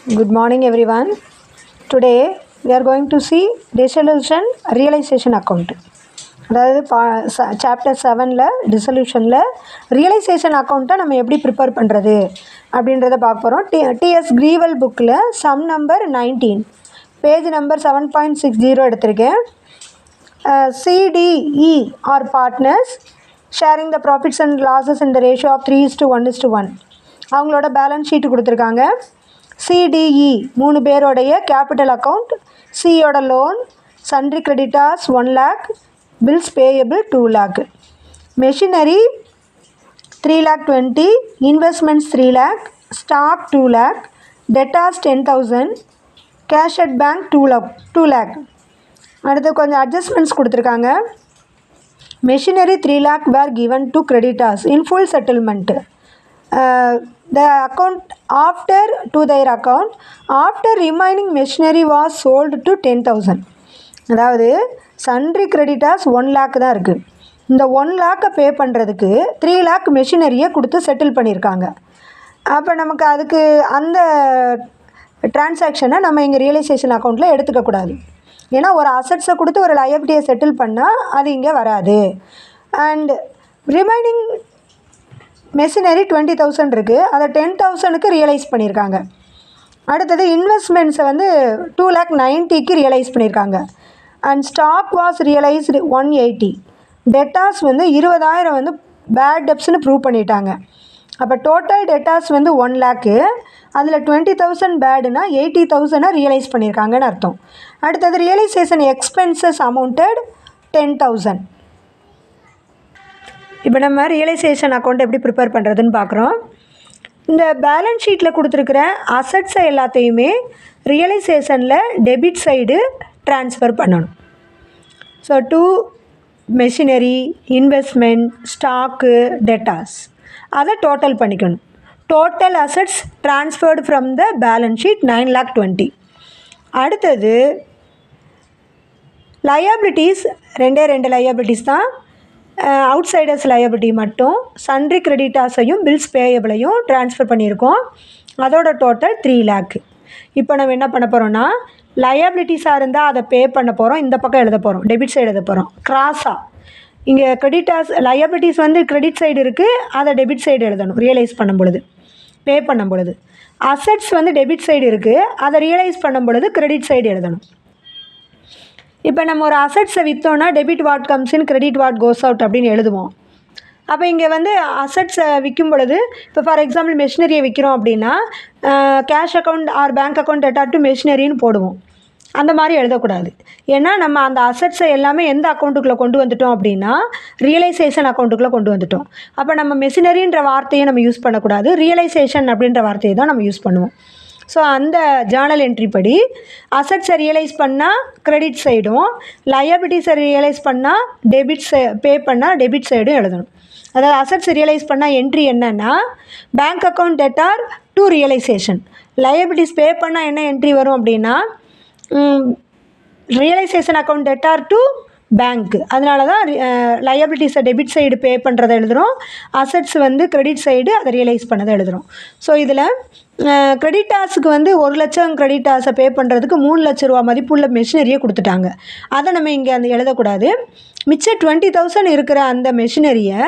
Good morning everyone. Today we are going to see dissolution realization account. அதாவது chapter 7ல் டிசல்யூஷனில் realisation அக்கௌண்ட்டை நம்ம எப்படி prepare பண்ணுறது அப்படின்றத பார்க்க போகிறோம். டிஎஸ் கிரீவல் புக்கில் சம் நம்பர் 19 பேஜ் நம்பர் 7.60 எடுத்திருக்கேன். CDE or partners sharing the profits and losses in the ratio of 3:1:1. அவங்களோட பேலன்ஸ் ஷீட்டு கொடுத்துருக்காங்க. CDE 3 பேரோடைய கேபிட்டல் அக்கௌண்ட், சியோட loan, sundry creditors 1 lakh, bills payable 2 lakh, machinery 3,20,000, investments 3 lakh, stock 2 lakh, debtors 10,000, cash at bank 2 lakh. அடுத்து கொஞ்சம் அட்ஜஸ்ட்மெண்ட்ஸ் கொடுத்துருக்காங்க. Machinery 3 lakh were given to creditors in full settlement. The account after to their account after remaining machinery was sold to 10,000. அதாவது sundry creditors 1 lakh தான் இருக்குது. இந்த 1 lakh பே பண்ணுறதுக்கு 3 lakh மெஷினரியை கொடுத்து செட்டில் பண்ணியிருக்காங்க. அப்போ நமக்கு அதுக்கு அந்த டிரான்சாக்ஷனை நம்ம இங்கே ரியலைசேஷன் அக்கௌண்ட்டில் எடுத்துக்கக்கூடாது. ஏன்னா ஒரு அசட்ஸை கொடுத்து ஒரு லயபிலிட்டியை செட்டில் பண்ணால் அது இங்கே வராது. அண்ட் ரிமைனிங் மெஷினரி 20,000 இருக்குது, அதை 10,000க்கு ரியலைஸ் பண்ணியிருக்காங்க. அடுத்தது இன்வெஸ்ட்மெண்ட்ஸை 2,90,000க்கு ரியலைஸ் பண்ணியிருக்காங்க. And stock was realised 180. Debtors 20,000 bad டெப்ஸ்னு ப்ரூவ் பண்ணிட்டாங்க. அப்போ டோட்டல் டெட்டார்ஸ் 1 lakh, அதில் 20,000 பேடுனா 80,000 ரியலைஸ் பண்ணியிருக்காங்கன்னு அர்த்தம். அடுத்தது ரியலைசேஷன் எக்ஸ்பென்சஸ் அமௌண்டட் 10,000. இப்போ நம்ம ரியலைசேஷன் அக்கௌண்ட் எப்படி ப்ரிப்பேர் பண்ணுறதுன்னு பார்க்குறோம். இந்த பேலன்ஸ் ஷீட்டில் கொடுத்துருக்குற அசட்ஸை எல்லாத்தையுமே ரியலைசேஷனில் டெபிட் சைடு ட்ரான்ஸ்ஃபர் பண்ணணும். So to machinery, investment, stock, debtors அதை டோட்டல் பண்ணிக்கணும். Total assets transferred from the balance sheet 9,20,000. அடுத்தது லயபிலிட்டிஸ் 2 லயபிலிட்டிஸ் தான். அவுட்சைடர்ஸ் லயபிலிட்டி மட்டும் சன்ட்ரி கிரெடிட்டாஸையும் பில்ஸ் பேயபிளையும் ட்ரான்ஸ்ஃபர் பண்ணியிருக்கோம். அதோட டோட்டல் 3 lakh. இப்போ நம்ம என்ன பண்ண போகிறோம்னா, லயபிலிட்டிஸாக இருந்தால் அதை பே பண்ண போகிறோம், இந்த பக்கம் எழுத போகிறோம், டெபிட் சைடு எழுத போகிறோம். கிராஸாக இங்கே கிரெடிட்டாஸ் லயபிலிட்டிஸ் கிரெடிட் சைடு இருக்குது, அதை டெபிட் சைடு எழுதணும் ரியலைஸ் பண்ணும் பொழுது, பே பண்ணும் பொழுது. அசட்ஸ் டெபிட் சைடு இருக்குது, அதை ரியலைஸ் பண்ணும் பொழுது கிரெடிட் சைடு எழுதணும். இப்போ நம்ம ஒரு அசட்ஸை விற்றோன்னா debit what comes in, credit what goes out அப்படின்னு எழுதுவோம். அப்போ இங்கே அசட்ஸை விற்கும் பொழுது, இப்போ ஃபார் எக்ஸாம்பிள் மெஷினரியை விற்கிறோம் அப்படின்னா cash account or bank account debtor to மெஷினரின்னு போடுவோம். அந்த மாதிரி எழுதக்கூடாது. ஏன்னா நம்ம அந்த அசட்ஸை எல்லாமே எந்த அக்கௌண்ட்டுக்குள்ளே கொண்டு வந்துட்டோம் அப்படின்னா ரியலைசேஷன் அக்கௌண்ட்டுக்குள்ளே கொண்டு வந்துட்டோம். அப்போ நம்ம மெஷினரின்ற வார்த்தையை நம்ம யூஸ் பண்ணக்கூடாது, ரியலைசேஷன் அப்படின்ற வார்த்தையை தான் நம்ம யூஸ் பண்ணுவோம். ஸோ அந்த ஜேர்னல் என்ட்ரி படி அசட்ஸை ரியலைஸ் பண்ணால் கிரெடிட் சைடும், லயபிலிட்டிஸை ரியலைஸ் பண்ணால் பே பண்ணால் டெபிட் சைடும் எழுதணும். அதாவது அசட்ஸ் ரியலைஸ் பண்ணால் என்ட்ரி என்னென்னா bank account debtor to realisation, liabilities pay பண்ணால் என்ன என்ட்ரி வரும் அப்படின்னா realisation account debtor to bank. அதனால தான் லயபிலிட்டிஸை டெபிட் சைடு பே பண்ணுறதை எழுதுகிறோம், அசட்ஸ் கிரெடிட் சைடு அதை ரியலைஸ் பண்ணதை எழுதுகிறோம். ஸோ இதில் கிரெடிட்டாஸுக்கு 1 லட்சம் கிரெடிட்டாஸை பே பண்ணுறதுக்கு 3 லட்ச ரூபா மதிப்புள்ள மெஷினரியை கொடுத்துட்டாங்க. அதை நம்ம இங்கே எழுதக்கூடாது. மிச்சம் 20,000 இருக்கிற அந்த மெஷினரியை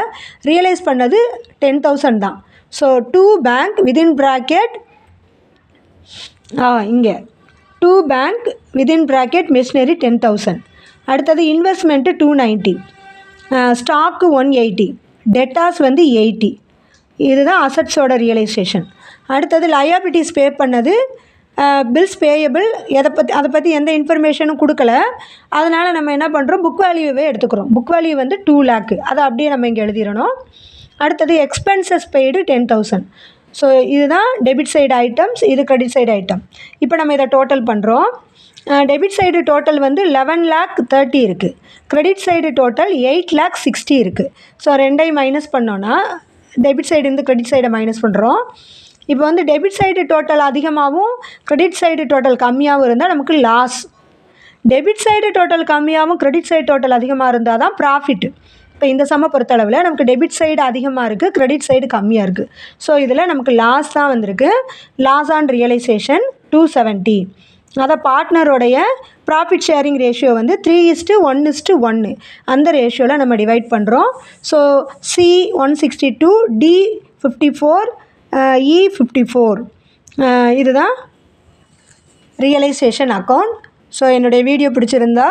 ரியலைஸ் பண்ணது 10,000 தான். So to bank within bracket இங்கே to bank within bracket machinery 10,000. அடுத்தது இன்வெஸ்ட்மெண்ட்டு 290, ஸ்டாக்கு 180, டெட்டாஸ் 80. இதுதான் அசட்ஸோட ரியலைசேஷன். அடுத்தது லயபிலிட்டிஸ் பே பண்ணது, பில்ஸ் பேயபிள் அதை பற்றி எந்த இன்ஃபர்மேஷனும் கொடுக்கல. அதனால் நம்ம என்ன பண்ணுறோம், புக் வேல்யூவே எடுத்துக்கிறோம். புக் வேல்யூ 2 lakh, அதை அப்படியே நம்ம இங்கே எழுதிடணும். அடுத்தது எக்ஸ்பென்சஸ் பெய்டு 10,000. ஸோ இதுதான் டெபிட் சைடு ஐட்டம்ஸ், இது கிரெடிட் சைடு ஐட்டம். இப்போ நம்ம இதை டோட்டல் பண்ணுறோம். டெபிட் சைடு டோட்டல் 11,30,000 இருக்குது, கிரெடிட் சைடு டோட்டல் 8,60,000 இருக்குது. ஸோ 2ஐயும் மைனஸ் பண்ணோன்னா டெபிட் சைடு கிரெடிட் சைடை மைனஸ் பண்ணுறோம். இப்போ டெபிட் சைடு டோட்டல் அதிகமாகவும் கிரெடிட் சைடு டோட்டல் கம்மியாகவும் இருந்தால் நமக்கு லாஸ். டெபிட் சைடு டோட்டல் கம்மியாகவும் கிரெடிட் சைடு டோட்டல் அதிகமாக இருந்தால் தான் ப்ராஃபிட். இப்போ இந்த சம்மை பொறுத்தளவில் நமக்கு டெபிட் சைடு அதிகமாக இருக்குது, கிரெடிட் சைடு கம்மியாக இருக்குது. ஸோ இதில் நமக்கு லாஸ் தான் வந்திருக்கு. Loss on realisation 270. அதை பார்ட்னரோடைய ப்ராஃபிட் ஷேரிங் ரேஷியோ வந்து 3:1:1 அந்த ரேஷியோவில் நம்ம டிவைட் பண்ணுறோம். ஸோ C 162, D 54, E 54 இதுதான் ரியலைசேஷன் அக்கௌண்ட். ஸோ என்னுடைய வீடியோ பிடிச்சிருந்தா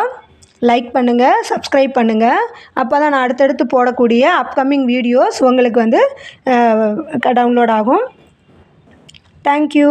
லைக் பண்ணுங்கள், சப்ஸ்கிரைப் பண்ணுங்கள். அப்போ தான் நான் அடுத்தடுத்து போடக்கூடிய அப்கமிங் வீடியோஸ் உங்களுக்கு வந்து டவுன்லோட் ஆகும். தேங்க்யூ.